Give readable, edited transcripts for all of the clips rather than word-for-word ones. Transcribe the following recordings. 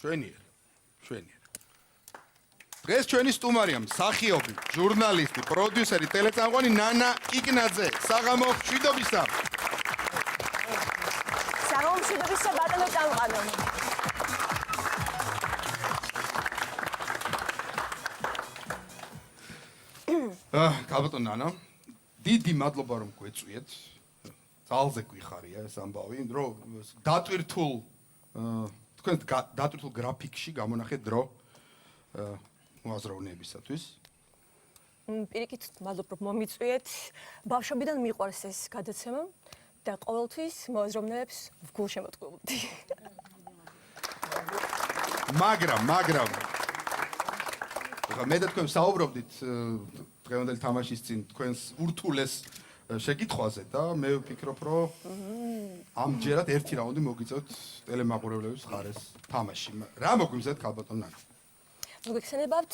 შვენიერი. დღეს ჩვენი სტუმარია მსახიობი, ჟურნალისტი, პროდიუსერი, ტელეწამყვანი ნანა კიკნაძე. საღამო მშვიდობისა. საღამო მშვიდობისა ბატონო წამყვანო. გაბატონ ნანა, დიდი მადლობა რომ გვეწვიეთ. ძალზე გვიხარია ეს ამბავი, რომ დატვირთულ თქვენ დატვირთულ გრაფიკში გამონახეთ დრო მოაზროვნეებისათვის. პირიქით მადლობა რომ მომიწვიეთ. ბავშვობიდან მიყვარს ეს გადაცემა და ყოველთვის მოაზროვნეებს ვგულშემატკივრობდი. მაგრამ მე და თქვენ საუბრობდით დღევანდელი თამაშის წინ თქვენს ურთულეს შეკითხვაზე და მე ვფიქრობ, რომ ამჯერად ერთი რაუნდი მოგიწევთ ტელემაყურებლების ხარეს თამაში. რა მოგვიმზადეთ გაბატონ ნანა? მოგეხსენებათ,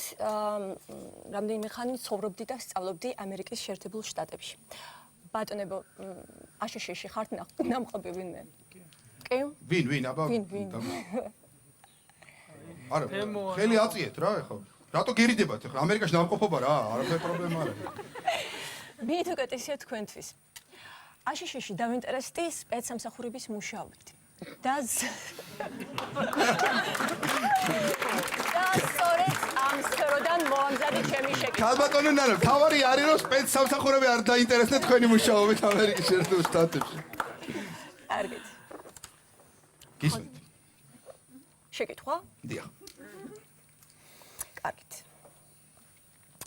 რამდენიმე ხანი ცხოვრობდი და სწავლობდი ამერიკის შეერთებულ შტატებში. ბატონებო, აშშ-ში ხართ ნამყობი ვინმე? კი? ვინ აბა? არა, ხელი აწიეთ რა ეხლა. რატო გერიდებათ ეხლა? ამერიკაში ნამყოფობა რა, არაფერი პრობლემა არ არის. მით უკეთესია თქვენთვის. აშშ-ში დავინტერესდი სპეცსამსახურების მუშაობით. და სწორედ ამ სფეროდან მოამზადე ჩემი შეკითხვა. გაბატონო ნანა, თავარი არის რომ სპეცსამსახურები არ დაინტერესდნენ თქვენი მუშაობით ამერიკის შეერთებულ შტატებში. კარგით. გისმენთ. შეკითხვა? დიახ. კარგით.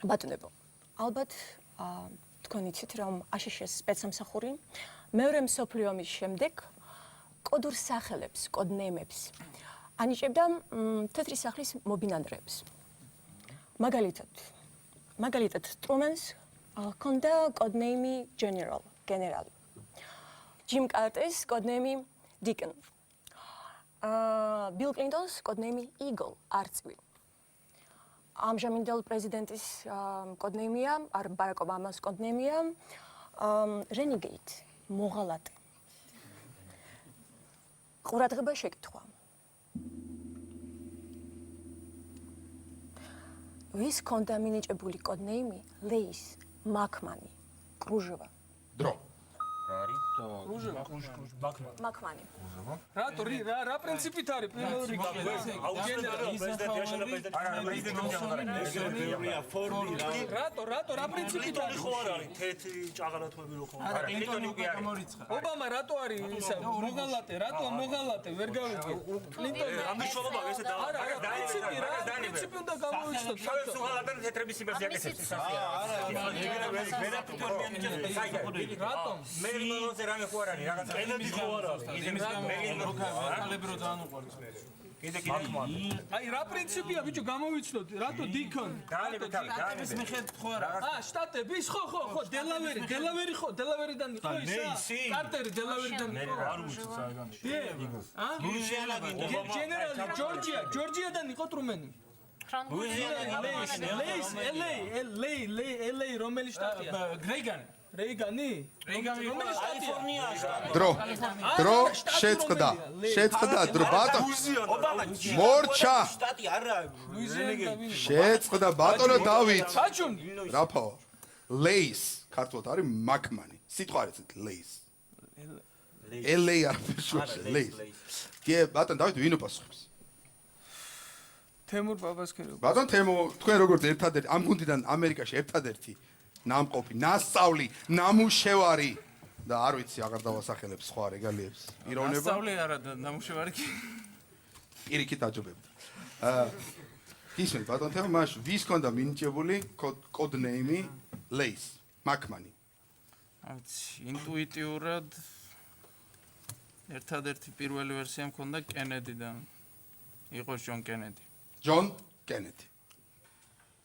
ბატონებო, ალბათ თქვენ იცით რომ აშშ-ის სპეცსამსახური მეორე მსოფლიო ომის შემდეგ კოდურ სახელებს, კოდნეიმებს ანიჭებდა თეთრი სახლის მობინადრეებს. მაგალითად, ტრუმენს ჰქონდა კოდნეიმი გენერალი. ჯიმ კარტერს კოდნეიმი დიკენ. ბილ კლინტონს კოდნეიმი იგოლ, არწივი. ამჟამინდელ პრეზიდენტის კოდნეიმია, ბარაკ ობამას კოდნეიმია რენიგეით, მოღალატე. ყურადღება შეკითხვა. ვის ჰქონდა მინიჭებული კოდნეიმი ლეის, მაქმანი, კრუჟევა? დრო. მაქმანი. რატო რა პრინციპით არის პირველ რიგში? რატო რა პრინციპით არის? ხო არ არის თეთრი ჭაღალათვები რო ხო არა კლინტონი უკვე გამორიცხა. ობამა რატო არის ისა მოღალატე? რატო მოღალატე? ვერ გავიგე. კლინტონი ამის შრომობა ესე და არა პრინციპი უნდა გამოვიცნოთ. შავებს უღალატენ თეთრების სიმბოლს აკეთებს. რატომ? მერინოზე რამე ხო არ არის რაღაცა ენები ხო არ არის კალებრო დაანუყარეს მე კიდე აი რა პრინციპია ბიჭო გამოვიცნოთ რატო დიქონ დანების მიხედვით ხო არა შტატების ხო დელავერი ხო დელავერიდან იყო ისა კარტერი დელავერიდან იყო არ უჩვენს საერთოდ გენერალი ჯორჯიადან იყო ტრუმენი LA რომელი შტატია რეიგანი რომელი შტატია დრო შეწყდა დრო ბატონო მორჩა შტატი არა შეწყდა ბატონო დავით რაფო ლეის ქართულად არის მაკმანი სიტყვა არის ლეის LA არის ლეის კი ბატონო დავით ვინ უპასუხებს თემურ ბაბასკეროვი ბატონ თემო თქვენ როგორც ერთადერთი ამ გუნდიდან ამერიკაში ერთადერთი ნამყოფი ნასწავლი ნამუშევარი და არ ვიცი აღარ დავასახელებ სხვა რეგალიებს ირონება ნასწავლი არა და ნამუშევარი კი პირიქით აჯობებდა ისმენთ ბატონ თემო მაშ ვის ქონდა მინიჭებული კოდნეიმი ლეის მაკმანი აიცი ინტუიტიურად ერთადერთი პირველი ვერსია მქონდა კენედიდან იყო ჯონ კენედი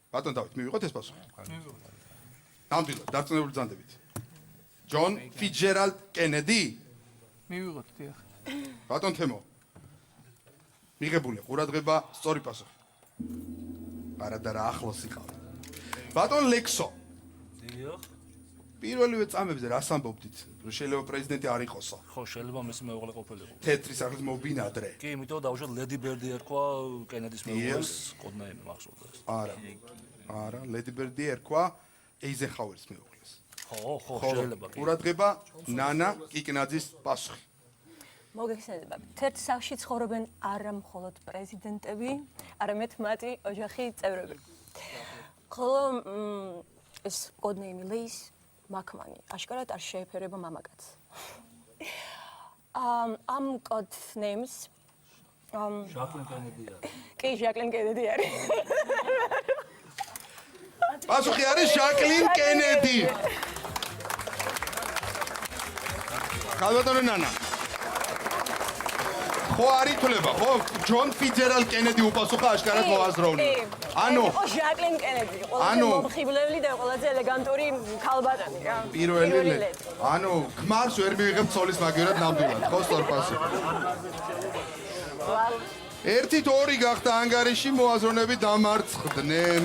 ბატონ დავით მივიღოთ ეს პასუხი ნამდვილად დარწმუნებული ბრძანდებით ჯონ ფიჯერალდ კენედი მივიღოთ დიახ ბატონ თემო მიღებული ყურადღება სწორი პასუხი არა და რა ახლოს იყავ ბატონ ლექსო დიახ პირველივე წამებზე რას ამბობდით? რომ შეიძლება პრეზიდენტი არ იყოსო. ხო, შეიძლება მისი მეუღლე ყოფილიყო. თეთრი სახლის მობინადრე. კი, იმიტომ დავუშვათ ლედი ბერდი ერქვა კენედის მეუღლეს კოდნეიმი მახსოვდეს. არა, ლედი ბერდი ერქვა ეიზენჰაუერის მეუღლეს. ხო, შეიძლება. ყურადღება, ნანა კიკნაძის პასუხი. მოგეხსენებათ, თერთ სახლში ცხოვრობენ არა მხოლოდ პრეზიდენტები, არამედ მათი ოჯახის წევრები. ხოლო ეს კოდნეიმი ლეის მაქმანი აშკარად არ შეეფერება მამაკაცს. ამ კოდნეიმს ჟაკლინ კენედია. კი, ჟაკლინ კენედი არის. პასუხი არის ჟაკლინ კენედი. ხალბატონო ნანა. ხო არ ითვლება, ხო? ჯონ ფიძერალ კენედი უპასუხა აშკარად მოაზროვნე. ანუ ჟაკლინ კენედი, ყველაზე მომხიბლელი და ყველაზე ელეგანტური ქალბატონი რა. პირველი. ანუ ქმარს ვერ მივიღებ ცოლის მაგერად ნამდვილად, ხო სწორ პასუხი. 1-2 გახდა ანგარიში, მოაზროვნები დამარცხდნენ.